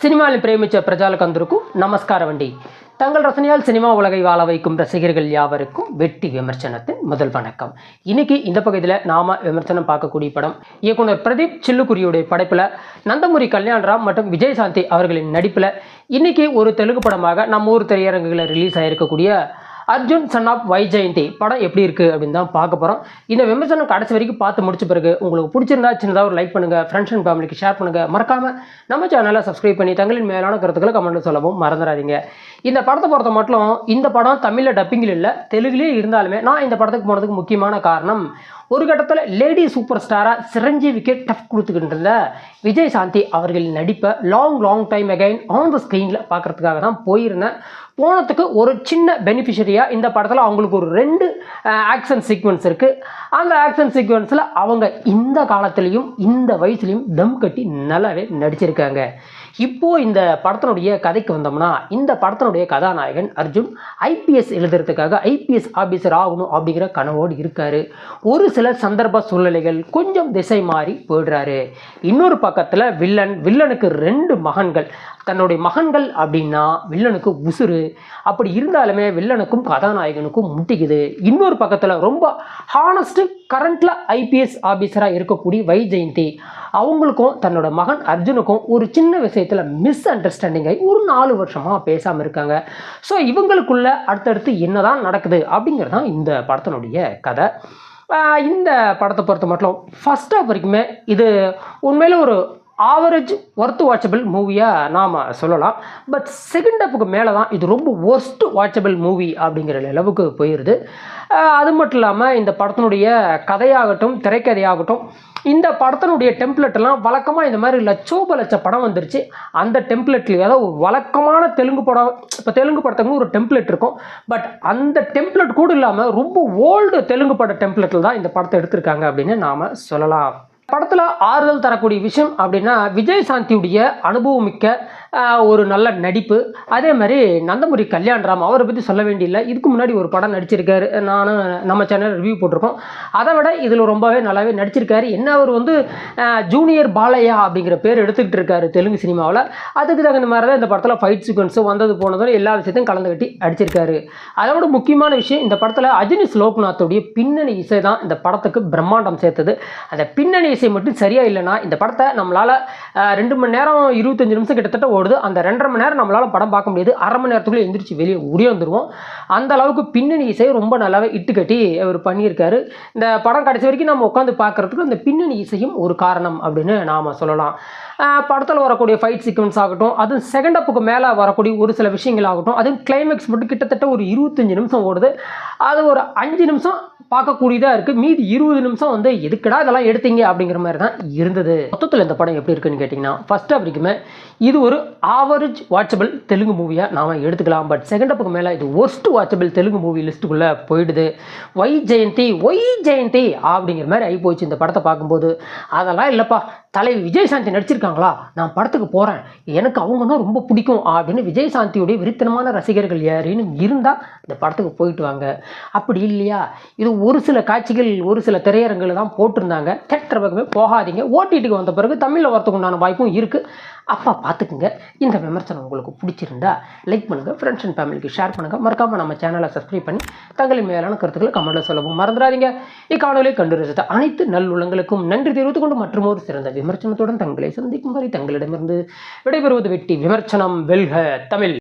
சினிமாவில் பிரேமிச்ச பிரஜாலகந்தருக்கும் நமஸ்காரம் வண்டி. தங்கள் ரசனையால் சினிமா உலகை வாழ வைக்கும் ரசிகர்கள் யாவருக்கும் வெட்டி விமர்சனத்தின் முதல் வணக்கம். இன்னைக்கு இந்த பகுதியில் நாம விமர்சனம் பார்க்கக்கூடிய படம் இயக்குனர் பிரதீப் சில்லுக்குரியுடைய படைப்பில் நந்தமுரி கல்யாண்ராம் மற்றும் விஜயசாந்தி அவர்களின் நடிப்பில் இன்னைக்கு ஒரு தெலுங்கு படமாக நம்ம ஊர் திரையரங்குகளில் ரிலீஸ் ஆகிருக்கக்கூடிய அர்ஜுன் சன் ஆஃப் வைஜெயந்தி படம் எப்படி இருக்குது அப்படின்னு தான் பார்க்க போகிறோம். இந்த விமர்சனம் கடைசி வரைக்கும் பார்த்து முடிச்ச பிறகு உங்களுக்கு பிடிச்சிருந்தா சின்னதாக ஒரு லைக் பண்ணுங்கள், ஃப்ரெண்ட்ஸ் அண்ட் ஃபேமிலிக்கு ஷேர் பண்ணுங்கள், மறக்காமல் நம்ம சேனலை சப்ஸ்கிரைப் பண்ணி தங்களின் மேலான கருத்துக்களை கமெண்ட் சொல்லவும் மறந்துடாதீங்க. இந்த படத்தை பொறுத்த மட்டும் இந்த படம் தமிழில் டப்பிங்கில் இல்லை, தெலுங்குலேயே இருந்தாலுமே நான் இந்த படத்துக்கு போனதுக்கு முக்கியமான காரணம் ஒரு கட்டத்தில் லேடி சூப்பர் ஸ்டாராக சிரஞ்சீவிக்கு டஃப் கொடுத்துக்கிட்டு இருந்த விஜயசாந்தி அவர்களின் நடிப்பை long time again on the ஸ்க்ரீனில் பார்க்குறதுக்காக தான் போயிருந்தேன். போனதுக்கு ஒரு சின்ன பெனிஃபிஷரியாக இந்த படத்தில் அவங்களுக்கு ஒரு 2 ஆக்ஷன் சீக்வன்ஸ் இருக்குது. அந்த ஆக்ஷன் சீக்வன்ஸில் அவங்க இந்த காலத்துலேயும் இந்த வயசுலேயும் தம் கட்டி நல்லாவே நடிச்சிருக்காங்க. இப்போது இந்த படத்தினுடைய கதைக்கு வந்தோம்னா இந்த படத்தினுடைய கதாநாயகன் அர்ஜுன் ஐபிஎஸ் எழுதுறதுக்காக ஐபிஎஸ் ஆஃபீஸர் ஆகணும் அப்படிங்கிற கனவோடு இருக்கார். ஒரு சில சந்தர்ப்ப சூழ்நிலைகள் கொஞ்சம் திசை மாறி போயிடுறாரு. இன்னொரு பக்கத்தில் வில்லனுக்கு 2 மகன்கள். தன்னுடைய மகன்கள் அப்படின்னா வில்லனுக்கு உசுறு. அப்படி இருந்தாலுமே வில்லனுக்கும் கதாநாயகனுக்கும் முட்டிக்குது. இன்னொரு பக்கத்தில் ரொம்ப ஹானஸ்ட்டு கரண்ட்டில் ஐபிஎஸ் ஆஃபீஸராக இருக்கக்கூடிய வைஜெயந்தி அவங்களுக்கும் தன்னோட மகன் அர்ஜுனுக்கும் ஒரு சின்ன விஷயத்தில் மிஸ் அண்டர்ஸ்டாண்டிங் ஆகி ஒரு 4 வருஷமாக பேசாமல் இருக்காங்க. ஸோ இவங்களுக்குள்ள அடுத்தடுத்து என்ன தான் நடக்குது அப்படிங்கிறது தான் இந்த படத்தினுடைய கதை. இந்த படத்தை பொறுத்த மட்டும் ஃபர்ஸ்ட் ஹாஃப் வரைக்குமே இது உண்மையில் ஒரு ஆவரேஜ் ஒர்த்து வாட்சபிள் மூவியாக நாம் சொல்லலாம். பட் செகண்ட் ஹாஃபுக்கு மேலே தான் இது ரொம்ப ஒர்ஸ்ட் வாட்சபிள் மூவி அப்படிங்கிற அளவுக்கு போயிடுது. அது மட்டும் இல்லாமல் இந்த படத்தினுடைய கதையாகட்டும் திரைக்கதையாகட்டும் இந்த படத்தினுடைய டெம்ப்ளெட்டெல்லாம் வழக்கமாக இந்த மாதிரி லட்ச படம் வந்துருச்சு. அந்த டெம்ப்ளெட்லேயே அதாவது ஒரு வழக்கமான தெலுங்கு படம், இப்போ தெலுங்கு படத்துக்கு ஒரு டெம்ப்ளெட் இருக்கும். பட் அந்த டெம்ப்ளெட் கூட இல்லாமல் ரொம்ப ஓல்டு தெலுங்கு பட டெம்ப்ளெட்டில் தான் இந்த படத்தை எடுத்திருக்காங்க அப்படின்னு நாம் சொல்லலாம். படத்தில் ஆறுதல் தரக்கூடிய விஷயம் அப்படின்னா விஜயசாந்தியுடைய அனுபவமிக்க ஒரு நல்ல நடிப்பு. அதே மாதிரி நந்தமுரி கல்யாண்ராம் அவரை பற்றி சொல்ல வேண்டியில்லை. இதுக்கு முன்னாடி ஒரு படம் நடிச்சிருக்காரு, நானும் நம்ம சேனல் ரிவ்யூ போட்டிருக்கோம். அதை விட இதில் ரொம்பவே நல்லாவே நடிச்சிருக்காரு. என்ன அவர் ஜூனியர் பாலையா அப்படிங்கிற பேர் எடுத்துக்கிட்டு இருக்காரு தெலுங்கு சினிமாவில். அதுக்கு தகுந்த மாதிரி தான் இந்த படத்தில் ஃபைட் சீக்வன்ஸும் வந்தது போனதும் எல்லா விஷயத்தையும் கலந்து கட்டி அடிச்சிருக்காரு. அதோட முக்கியமான விஷயம் இந்த படத்தில் அஜினிஸ் லோக்நாத்துடைய பின்னணி இசை தான் இந்த படத்துக்கு பிரம்மாண்டம் சேர்த்தது. அந்த பின்னணி இசை மட்டும் சரியா இல்லைன்னா இந்த படத்தை நம்மளால் 2 மணி நேரம் 25 நிமிஷம் கிட்டத்தட்ட ஓடுது. அந்த 2.5 மணி நேரம் நம்மளால் படம் பார்க்க முடியாது. அரை மணி நேரத்துக்குள்ளே எந்திரிச்சு வெளியே ஓடியே வந்துடுவோம். அந்த அளவுக்கு பின்னணி இசை ரொம்ப நல்லாவே இட்டு கட்டி அவர் பண்ணியிருக்காரு. இந்த படம் கடைசி வரைக்கும் நம்ம உட்காந்து பார்க்குறதுக்கு அந்த பின்னணி இசையும் ஒரு காரணம் அப்படின்னு நாம் சொல்லலாம். படத்தில் வரக்கூடிய ஃபைட் சீக்வன்ஸ் ஆகட்டும், அதுவும் செகண்ட் ஹாஃபுக்கு மேலே வரக்கூடிய ஒரு சில விஷயங்கள் ஆகட்டும், அதுவும் கிளைமேக்ஸ் மட்டும் கிட்டத்தட்ட ஒரு 25 நிமிஷம் ஓடுது. அது ஒரு 5 நிமிஷம் பார்க்கக்கூடியதாக இருக்குது. மீதி 20 நிமிஷம் எதுக்கடா இதெல்லாம் எடுத்தீங்க அப்படிங்கிற மாதிரி தான் இருந்தது. மொத்தத்தில் இந்த படம் எப்படி இருக்குன்னு கேட்டிங்கன்னா ஃபர்ஸ்ட் ஹாஃப் வரைக்குமே இது ஒரு ஆவரேஜ் வாட்சபிள் தெலுங்கு மூவியாக நாம் எடுத்துக்கலாம். பட் செகண்ட் ஹாஃபுக்கு மேலே இது ஒர்ஸ்ட் வாட்சபிள் தெலுங்கு மூவி லிஸ்ட்டுக்குள்ளே போயிடுது. ஒய் ஜெயந்தி அப்படிங்கிற மாதிரி ஆகி போச்சு இந்த படத்தை பார்க்கும்போது. அதெல்லாம் இல்லைப்பா, தலைவி விஜயசாந்தி நடிச்சிருக்காங்களா, நான் படத்துக்கு போகிறேன், எனக்கு அவங்கன்னா ரொம்ப பிடிக்கும் அப்படின்னு விஜயசாந்தியுடைய விரித்தனமான ரசிகர்கள் யாருன்னு இருந்தால் இந்த படத்துக்கு போயிட்டு வாங்க. அப்படி இல்லையா, இது ஒரு சில காட்சிகள் ஒரு சில திரையரங்கில் தான் போட்டிருந்தாங்க. தேட்டர் பக்கமே போகாதீங்க. ஓடிடிக்கு வந்த பிறகு தமிழில் வரத்துக்கு உண்டான வாய்ப்பும் இருக்குது. அப்பா பார்த்துக்குங்க. இந்த விமர்சனம் உங்களுக்கு பிடிச்சிருந்தா லைக் பண்ணுங்கள், ஃப்ரெண்ட்ஸ் அண்ட் ஃபேமிலிக்கு ஷேர் பண்ணுங்கள், மறக்காமல் நம்ம சேனலை சப்ஸ்கிரைப் பண்ணி தங்களின் மேலான கருத்துக்களை கமெண்ட்டில் சொல்லவும் மறந்துடாதீங்க. இக்காணொலியை கண்டு ரசித்த அனைத்து நல்லுள்ளங்களுக்கும் நன்றி தெரிவித்துக் கொண்டு மற்றும் ஒரு சிறந்த விமர்சனத்துடன் தங்களை சந்திக்கும் வரை தங்களிடமிருந்து விடைபெறுவது வெட்டி விமர்சனம். வெல்க தமிழ்.